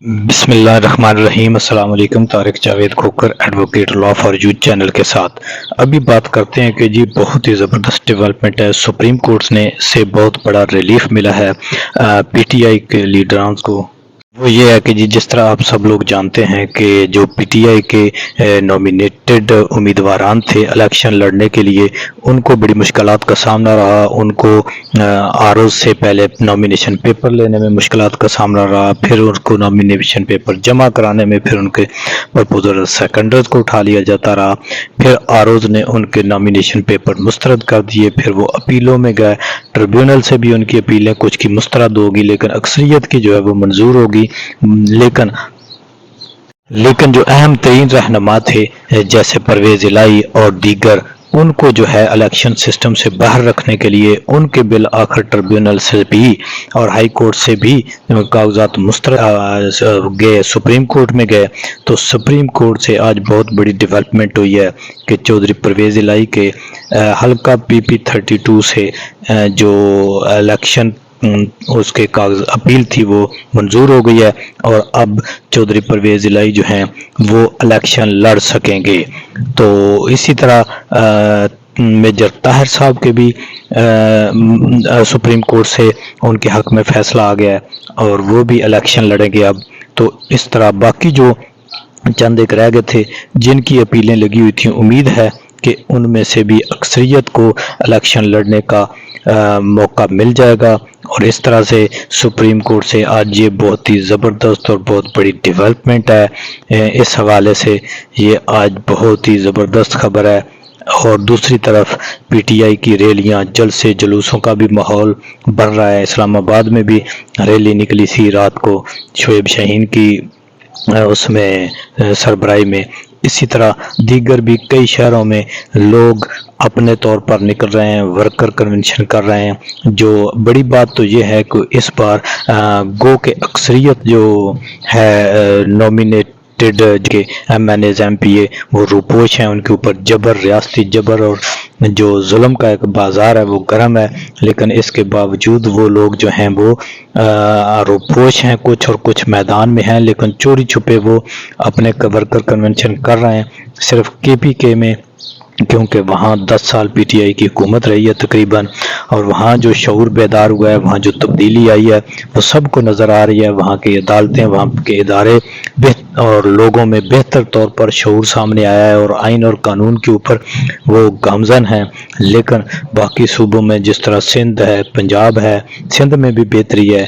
بسم اللہ الرحمن الرحیم۔ السلام علیکم۔ Tariq Javed Khokhar, advocate law for you channel کے ساتھ ابھی بات کرتے ہیں کہ جی بہت ہی زبردست ڈیولپمنٹ ہے۔ سپریم کورٹ نے سے بہت بڑا ریلیف ملا ہے پی ٹی آئی کے لیڈران کو۔ وہ یہ ہے کہ جی جس طرح آپ سب لوگ جانتے ہیں کہ جو پی ٹی آئی کے نومینیٹڈ امیدواران تھے الیکشن لڑنے کے لیے، ان کو بڑی مشکلات کا سامنا رہا۔ ان کو آروز سے پہلے نامینیشن پیپر لینے میں مشکلات کا سامنا رہا، پھر ان کو نامینیشن پیپر جمع کرانے میں پھر ان کے پرپوزر سیکنڈرز کو اٹھا لیا جاتا رہا، پھر آروز نے ان کے نامینیشن پیپر مسترد کر دیے، پھر وہ اپیلوں میں گئے، ٹریبیونل سے بھی ان کی اپیلیں کچھ کی مسترد ہوگی لیکن اکثریت کی جو ہے وہ منظور ہوگی۔ لیکن جو اہم ترین رہنما تھے جیسے پرویز الہی اور دیگر، ان کو جو ہے الیکشن سسٹم سے باہر رکھنے کے لیے ان کے بل آخر ٹریبیونل سے بھی اور ہائی کورٹ سے بھی کاغذات مسترد گئے، سپریم کورٹ میں گئے۔ تو سپریم کورٹ سے آج بہت بڑی ڈیولپمنٹ ہوئی ہے کہ چودھری پرویز الہی کے حلقہ پی پی 32 سے جو الیکشن اس کے کاغذ اپیل تھی وہ منظور ہو گئی ہے، اور اب چودھری پرویز الہی جو ہیں وہ الیکشن لڑ سکیں گے۔ تو اسی طرح میجر طاہر صاحب کے بھی سپریم کورٹ سے ان کے حق میں فیصلہ آ گیا ہے اور وہ بھی الیکشن لڑیں گے اب۔ تو اس طرح باقی جو چند ایک رہ گئے تھے جن کی اپیلیں لگی ہوئی تھیں، امید ہے کہ ان میں سے بھی اکثریت کو الیکشن لڑنے کا موقع مل جائے گا، اور اس طرح سے سپریم کورٹ سے آج یہ بہت ہی زبردست اور بہت بڑی ڈیولپمنٹ ہے۔ اس حوالے سے یہ آج بہت ہی زبردست خبر ہے۔ اور دوسری طرف پی ٹی آئی کی ریلیاں، جلسے جلوسوں کا بھی ماحول بڑھ رہا ہے۔ اسلام آباد میں بھی ریلی نکلی سی رات کو شعیب شاہین کی اس میں سربراہی میں، اسی طرح دیگر بھی کئی شہروں میں لوگ اپنے طور پر نکل رہے ہیں، ورکر کنونشن کر رہے ہیں۔ جو بڑی بات تو یہ ہے کہ اس بار گو کہ اکثریت جو ہے نومینیٹڈ کے M N A as M P A روپوش ہیں، ان کے اوپر جبر، ریاستی جبر اور جو ظلم کا ایک بازار ہے وہ گرم ہے، لیکن اس کے باوجود وہ لوگ جو ہیں وہ روپوش ہیں کچھ، اور کچھ میدان میں ہیں، لیکن چوری چھپے وہ اپنے ورکر کنونشن کر رہے ہیں صرف کے پی کے میں، کیونکہ وہاں 10 سال پی ٹی آئی کی حکومت رہی ہے تقریباً، اور وہاں جو شعور بیدار ہوا ہے، وہاں جو تبدیلی آئی ہے وہ سب کو نظر آ رہی ہے۔ وہاں کی عدالتیں، وہاں کے ادارے اور لوگوں میں بہتر طور پر شعور سامنے آیا ہے، اور آئین اور قانون کے اوپر وہ گامزن ہیں۔ لیکن باقی صوبوں میں جس طرح سندھ ہے، پنجاب ہے، سندھ میں بھی بہتری ہے،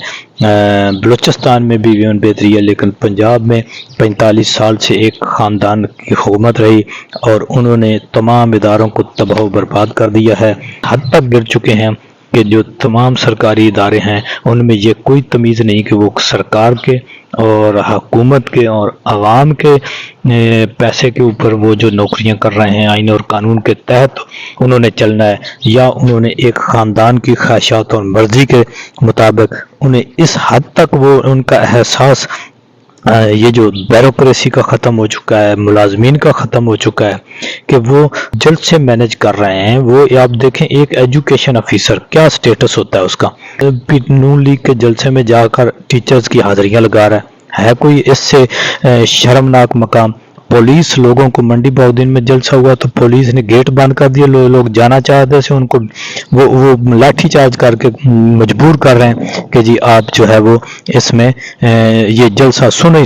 بلوچستان میں بھی بہتری ہے، لیکن پنجاب میں 45 سال سے ایک خاندان کی حکومت رہی اور انہوں نے تمام اداروں کو تباہ و برباد کر دیا ہے، حد تک گر چکے ہیں کہ جو تمام سرکاری ادارے ہیں ان میں یہ کوئی تمیز نہیں کہ وہ سرکار کے اور حکومت کے اور عوام کے پیسے کے اوپر وہ جو نوکریاں کر رہے ہیں آئین اور قانون کے تحت انہوں نے چلنا ہے، یا انہوں نے ایک خاندان کی خواہشات اور مرضی کے مطابق انہیں اس حد تک وہ ان کا احساس یہ جو بیوروکریسی کا ختم ہو چکا ہے، ملازمین کا ختم ہو چکا ہے کہ وہ جلد سے مینج کر رہے ہیں۔ وہ آپ دیکھیں ایک ایجوکیشن آفیسر کیا سٹیٹس ہوتا ہے اس کا، نون لیگ کے جلسے میں جا کر ٹیچرز کی حاضریاں لگا رہا ہے کوئی اس سے شرمناک مقام؟ پولیس لوگوں کو منڈی باؤدین میں جلسہ ہوا تو پولیس نے گیٹ بند کر دیا، لوگ جانا چاہتے تھے ان کو وہ لاٹھی چارج کر کے مجبور کر رہے ہیں کہ جی آپ جو ہے وہ اس میں یہ جلسہ سنے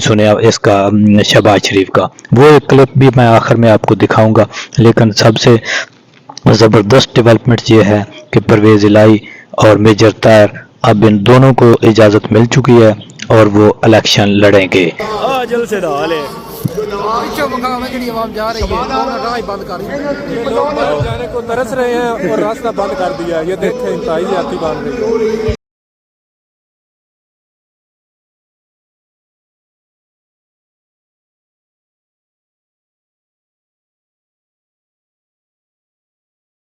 اس کا شہباز شریف کا۔ وہ ایک کلپ بھی میں آخر میں آپ کو دکھاؤں گا، لیکن سب سے زبردست ڈیولپمنٹ یہ ہے کہ پرویز الہی اور میجر طاہر اب ان دونوں کو اجازت مل چکی ہے اور وہ الیکشن لڑیں گے۔ جلسے دا حال ہے پیچھے مقام ہے جڑی عوام جا رہی ہے راہ بند کر رہی ہے، لوگ باہر جانے کو ترس رہے ہیں اور راستہ بند کر دیا ہے، یہ دیکھیں انتہائی زیادتی بات ہے۔